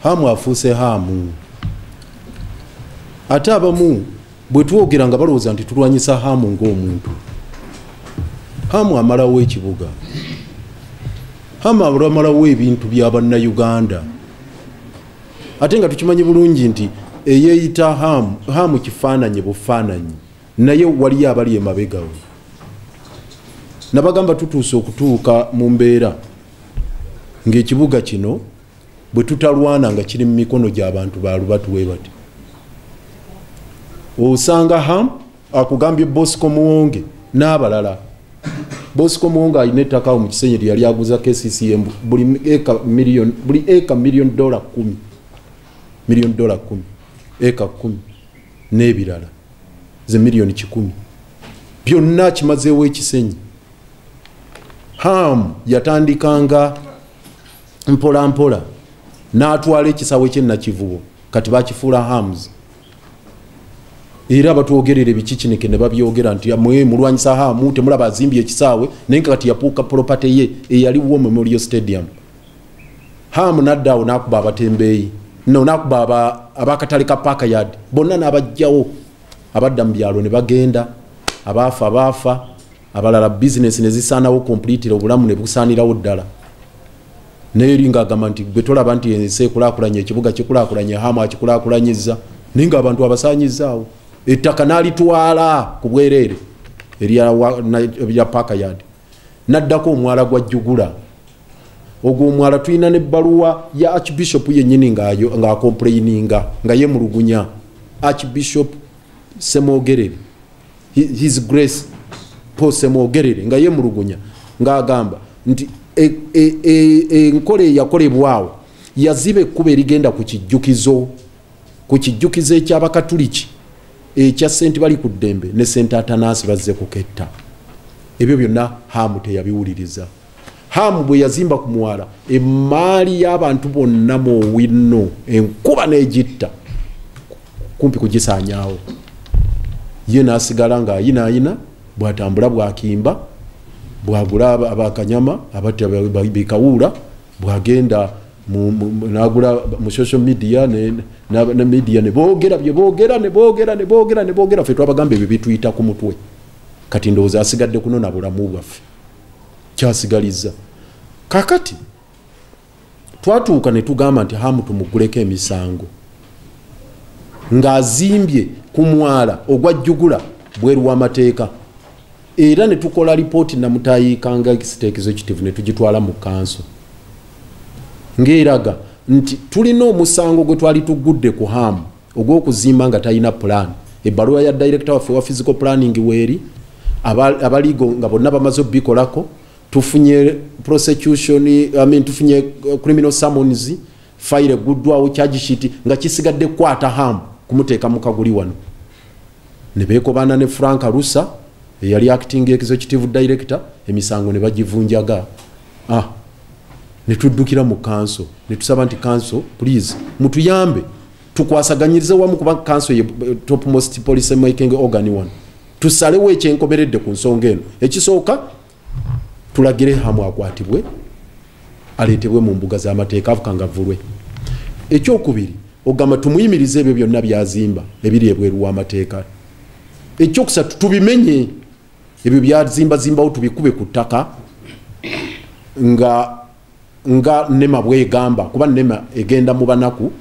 hamu afuuse hamu ate abamu bwe twogera nga balowooza nti tulwanyisa hamu ng'omuntu. Hamu amalawo ekibuga, hamu amalawo ebintu bya bannayuganda, ate nga tukimanyi bulungi nti eyeeyita hamu kifaananyi bufaananyi, naye waliyo abali emabegawe. Nabagamba tutuuse okutuuka mu mbeera ng'ekibuga kino bwe tutalwana nga kiri mu mikono gy'abantu baalubatu bwe bati. Osanga hamu akugambye Bosco Muwonge n'abalala. Bosco Muwonge alina ettaka mu Kisenyi lyali aguza KCCM buli eka $1 million 10 eka 10 n'ebirala ze miliyoni 10 byonna kimazeewo ekisenyi. Hamu yatandikanga mpola mpola n'atwala ekisawe ky'ennakivubo kati bakifuula Hams. Era batwogerere bikikinike ne babyogera nti mwe mulwanyisa hamu temulaba azimbye ekisaawe naye kati yapuuka property ye eyaliwo Memorial Stadium. Hamu naddaawo n'akuba abatembeeyi n'akuba abakatale ka Parker Yard bonna n'abajjawo abadda mu byalo ne bagenda abaafa abalala business ne zisaanawo completely obulamu ne busaanirawo ddala. Naye ng'agamba nti gwe tolaba nti ensi ekulaakulanye ekibuga kikulaakulanye Hamu akikulaakulanyiza naye ng'abantu abasaanyizaawo. Ettaka n'alitwala ku bwereere erya Parker Yard n'addako omwala gwa Jugula. Ogwo omwala tulina n'ebbaluwa ya Archbishop yennyini ng'akomplaininga nga yemulugunya. Archbishop Semogerere, His Grace Paul Semogerere nga yemulugunya ng'agamba nti enkola eyakolebwawo yaziba ekkuba erigenda ku kijjukizo eky'Abakatuliki ekya St. Bali ku Ddembe ne St. Atanasi bazze kuketta. Ebyo byonna Hamu teyabiwuliriza. Hamu bwe yazimba ku mwala emaali y'abantu bonna mu winno enkuba n'egitta kumpi kugisaanyaawo. Ye n'asigala ng'ayinaayina bw'atambula bw'akimba bw'agula abakanyama bikawuula bw'agenda n'agula mu social media ne media ne boogera bye boogera ffe twabagamba ebyo bituyita ku mutwe. Kati ndowooza asigadde kunona bulamu bwaffe kyasigaliza. Kakati twatuuka ne tugamba nti Hamu tumuguleko emisango ng'azimbye ku mwala ogwa Jugula bweru w'amateeka. Era ne tukola lipooti namutayiikanga State Executive ne tugitwala mu kanso ng'eraga nti tulina omusango gwe twali tugudde ku Hamu ogw'okuzimba nga talina plan. Ebbaluwa ya director waffe wa physical planning weeri abaligo nga bonna bamaze obikolako. Tufunye prosecution tufunye criminal summons file eguddwawo charge sheet nga kisigadde kwata Hamu kumuteeka mu kaguli wano. Ne beekobana ne Frank Arusa eyali acting executive director emisango ne bagivunjaga. Ne tuddukira mu kanso ne tusaba nti kanso please mutuyambe tukwasaganyirize wamu kuba kanso ye topmost police making organ one tusalewo ekyenkomeredde ku nsonga eno. Ekisooka tulagire Hamu akwatibwe aleetebwe mu mbuga z'amateeka avukangavulwe. Ekyokubiri ogamba tumuyimirize ebyo byonna byazimba ebiri ebweru w'amateeka. Ekyokusatu tubimenye ebyo byazimbawo tubikube ku ttaka nga Nema bwegamba kuba Nema egenda mu banaku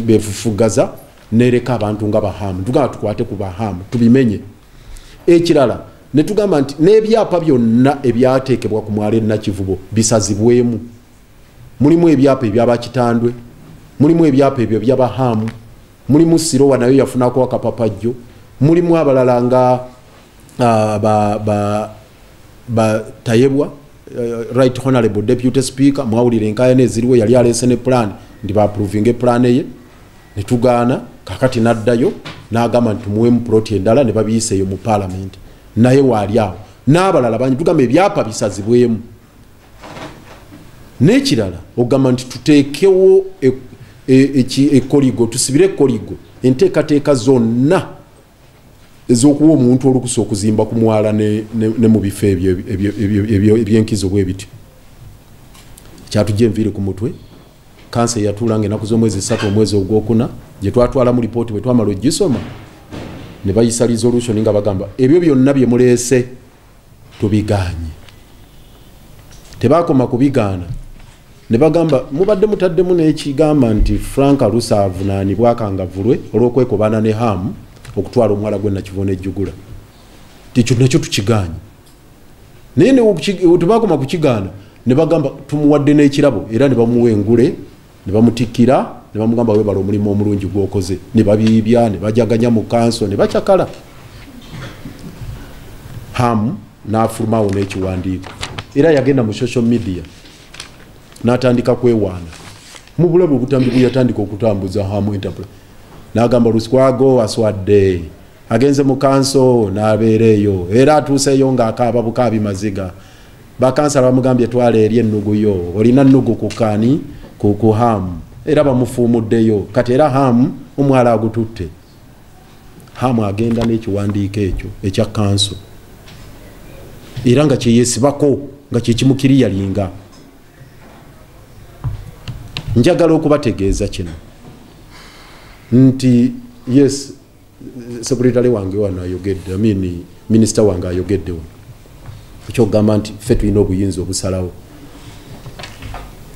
befufugaza nereka abantu nga bahamu tugamba tukwate ku bahamu tubimenye. Ekirala ne tugamba nti n'ebyapa byonna ebyateekebwa ku mwala Nakivubo bisazibwemu. Mulimu ebyapa eby'Abakitandwe, mulimu ebyapa ebyo by'Abahamu, mulimu Sirowa nayo yafunako akapapajjo, mulimu abalala nga Tayebwa Right Honorable Deputy Speaker mwawulire enkayana eziriwo yali alese ne plan ndi ba approving plan ye ne tugaana. Kakati naddayo n'agamba nti muwemu plot endala ne babiyiseeyo mu parliament naye waali awo n'abalala banyi tugamba ebyapa bisazibwemu. N'ekirala ogamba nti tuteekewo ekoligo tusibire ekoligo enteekateeka zonna ez'okuwa omuntu olukusa okuzimba ku mwala ne mu bifo ebyenkizo bwe bityo. Kyatujja enviiri ku mutwe kansa yatulange nakuzo mwezi 3 omwezi ogwokuna je twatwala mu report bwe twamalo gisoma ne bayisa resolution nga bagamba ebyo byonna bye mulese tubiganye tebakoma kubigana ne bagamba mubadde mutaddemu n'ekigamba nti Frank Alusa avunaanibwa akangavulwe olw'okwekobana ne Ham okutwala omwala gwe Nakivona ejjugula tikyo nakyo tukiganye naye tebakoma kukigana ne bagamba tumuwadde n'ekirabo era ne bamuwa engule ne bamutikira ne bamugamba webala omulimu omulungi gwokoze ne babiibya ne bajaganya mu kanso ne bakyakala Ham n'afulumawo n'ekiwandiiko era yagenda mu social media n'atandika kwewaana mu bulabe obutambi bwe yatandika okutambuza Ham Enterprise n'agamba Luswago aswadde agenze mu kanso n'abeereeyo era atuuseyo ng'akaaba bukaabi maziga bakansala bamugambye twala eri ennugu yo olina nnugu ku kaani ku Ham era bamufuumuddeyo kati era Ham omwala agututte Ham agenda n'ekiwandiiko ekyo ekya kanso era nga kyeyesibako nga kyekimukiri yalinga njagala okubategeeza kino nti yes secretary wange wano ayogedde minister wange ayogedde wano ekyogamba nti ffe tulina obuyinza obusalawo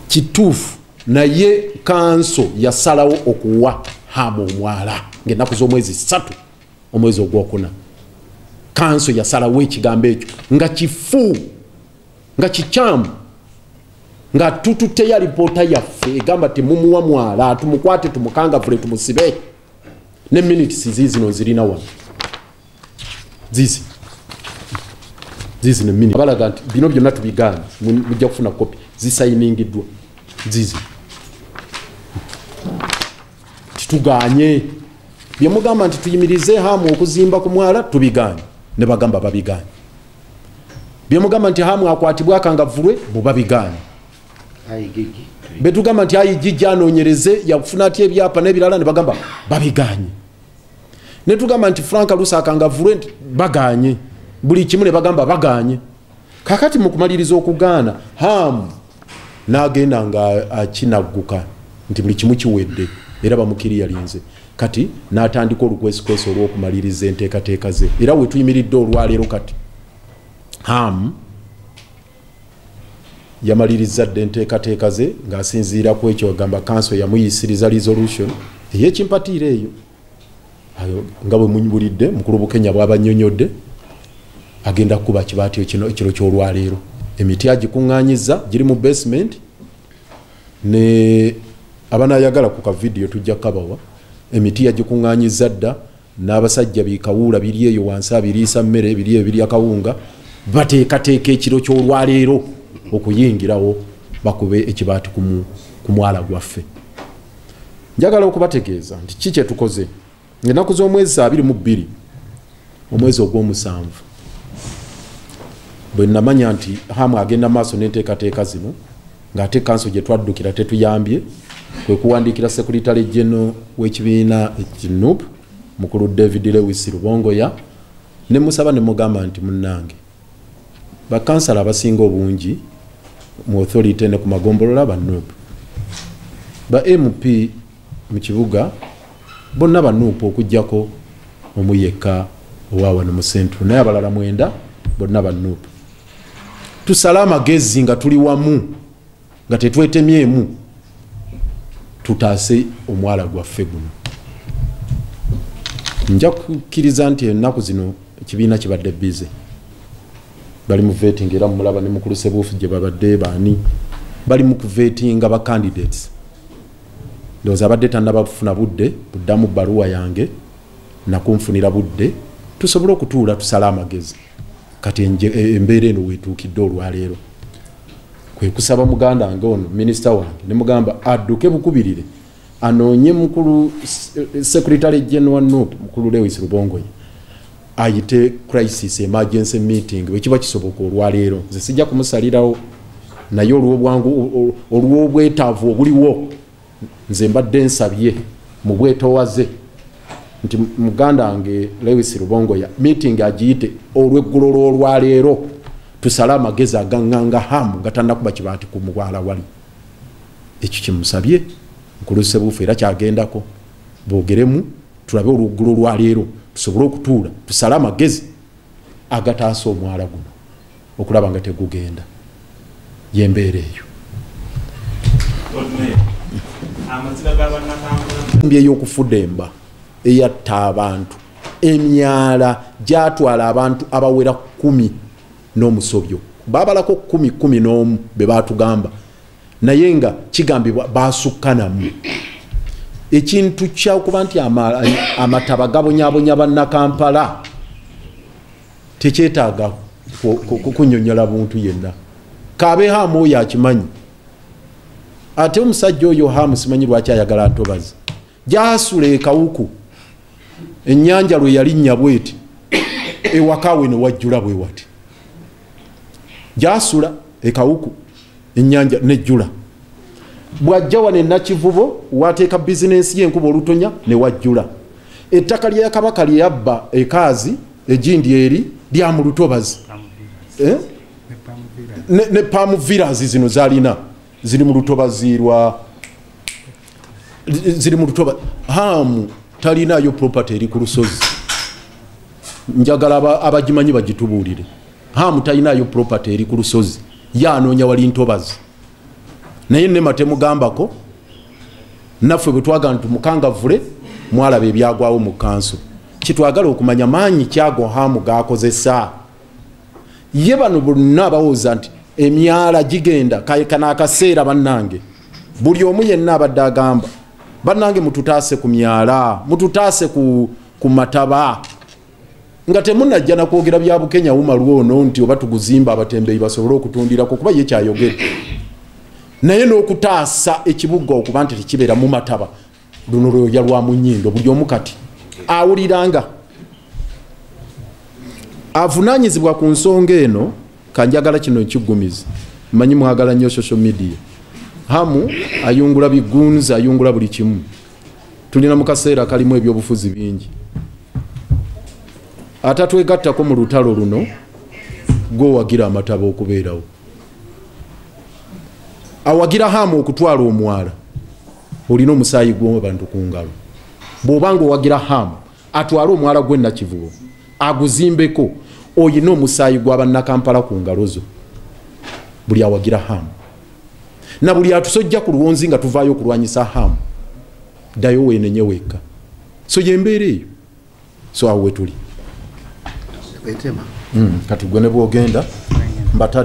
kituufu naye kanso yasalawo okuwa Ham omwala ng'ennaku z'omwezi 3 omwezi ogwokuna kanso yasalawo ekigambo ekyo nga kifu nga kikyamu nga tututeya lipoota yaffe egamba temumuwa mwala tumukwate tumukangavule tumusibe ne minutes zizino zirina wano zizi ne minutes balaga nti bino byonna tubigana mujja kufuna kopi zisayiningiddwa zizi tituganye byemugamba nti tuyimirize Ham okuzimba ku mwala tubiganye ne bagamba babiganye byemugamba nti Ham akwatibwa akangavulwe bubabiganye betugamba nti ayigijja anoonyereze yakufuna ati ebyapa n'ebirala ne bagamba babiganye ne tugamba nti Frank Alusa akangavulwe baganye buli kimu ne bagamba baganye kakati mu kumaliriza okugaana Ham n'agenda nga akinagguka nti buli kimu kiwedde era bamukiri yalinze kati n'atandika olukwesikwesi olw'okumaliriza enteekateeka ze era we tuyimiridde olwaleero kati Ham yamaliriza dde enteekateeka ze ng'asinziira ku ekyo agamba kanso yamuyisiriza resolution ey'ekimpatiira eyo nga bwe munyibulidde mukulu Bukenya bw'abanyonyodde agenda kuba kibaatyo ekiro ky'olwaleero emiti agikuŋŋaanyiza giri mu basement ne abanayagala ku kavidiyo tujja kabawa emiti yagikuŋŋaanyiza dda n'abasajja bikawuula biri eyo wansi abiriisa mmere biri eyo biri akawunga bateekateeka ekiro ky'olwaleero okuyingirawo bakube ekibaati ku mwala gwaffe njagala okubategeeza nti ki kye tukoze ennaku z'omwezi 22 omwezi ogw'omusanvu bwe namanya nti Ham agenda maaso n'enteekateeka zino ng'ate kanso gye twaddukira tetuyambye kwe kuwandiikira Secretary General w'ekibiina NUP mukulu David Lewis Rubongoya ne musaba ne mugamba nti munnange bakansala abasinga obungi mu authority ne ku magombolola ba NUP ba MP mu kibuga bonna ba NUP okujjako omuyeka owawa ne mu centre naye abalala 9 bonna ba NUP tusala amagezi nga tuli wamu nga tetwetemyemu tutaase omwala gwaffe guno nja kukkiriza nti ennaku zino ekibiina kibadde bize bali mu vetting era mulaba ne mukulu Sebuufu gye babadde baani bali mu kuvetinga ba candidates ndowooza abadde tannabafuna budde buddamu bbaluwa yange nakunfunira budde tusobole okutuula tusala amagezi kati embeera eno weetuukidde olwaleero kwe kusaba muganda wange ono minisita wange ne mugamba adduke bukubirire anoonye mukulu Secretary General NUP mukulu Lewis Rubongoya ayite crisis emergency meeting bwekiba kisoboka olwaleero nze sijja kumusalirawo naye olw'obwangu olw'obwetaavu obuliwo nze mbadde nsabye mu bwetoowaze nti muganda wange Lewis Rubongoya meeting agiyite olw'eggulo lw'olwaleero tusala amagezi agaŋŋanga Ham nga tannakuba kibaati ku mubwala wali ekyo kimusabye nkuluse bufu era kyagendako bogeremu tulabe oluggulo lwa leero tusobole okutuula tusale amagezi agataasa omwala guno okulaba nga tegugenda yembeera eyo ey'okufudda emba eyatta abantu emyala gyatwala abantu abawera 10 n'omusobyo babalako 10 be batugamba naye nga kigambibwa basukkanamu ekintu kyakuba nti amataba gabonyabonya bannakampala tekyetaaga kunyonyola buntu yenna kabe hamu oyo akimanyi ate omusajja oyo hamu simanyi lwaki ayagala ntobazi gyasula ekawuku ennyanja lwe yalinnya bweti ewakawe ne wajjula bwe wati gyasula ekawuku ennyanja nejjula bwajja wane nakivubo wateeka bizinensi y'enkuba olutonya ne wajjula ettaka lya kabaka lye yabba ekaazi egindi eri lya mu lutobazi ne Palm Villas zino zalina ziri mu lutobazi lwa ziri mu lutobazi hamu talinayo property eri ku lusozi njagala abagimanyi bagitubuulire hamu talinayo property eri ku lusozi yanoonya wali ntobazi naye ne matemugambako naffe bwe twagala tumukangavule mwalaba ebyagwawo mu kanso kitwagala okumanya maanyi kyago hamu gakozesa ye bano bonna abawooza nti emyala gigenda kayekana akaseera bannange buli omu yenna abadde agamba bannange mututaase ku myala mututaase ku mataba nga temunajja nakwogera bya Bukenya wuma lwono nti oba tuguzimba abatembeeyi basobole okutundirako kuba ye kyayogedde naye n'okutaasa ekibuga okuba nti tekibeera mu mataba luno lwoya lwa mu nnyindo buli omu kati awuliranga avunaanyizibwa ku nsonga eno kanjagala kino ekigumizi manyi mwagala nnyo social media hamu ayungula bigunza ayungula buli kimu tulina mu kaseera kalimu ebyobufuzi bingi atatwegattako mu lutalo luno gwowagira amataba okubeerawo awagira hamu okutwala omwala olina omusaayi gw'abantu ku ngalo bw'obanga owagira hamu atwale omwala gw'ennakivubo aguzimbeko oyina omusaayi gw'abannakampala ku ngalo zo buli awagira hamu na buli atusojja ku luwonzi nga tuvaayo okulwanyisa hamu ddayo weenenye wekka so yembeera eyo so awo we tuli kati gwe ne bwogenda mbata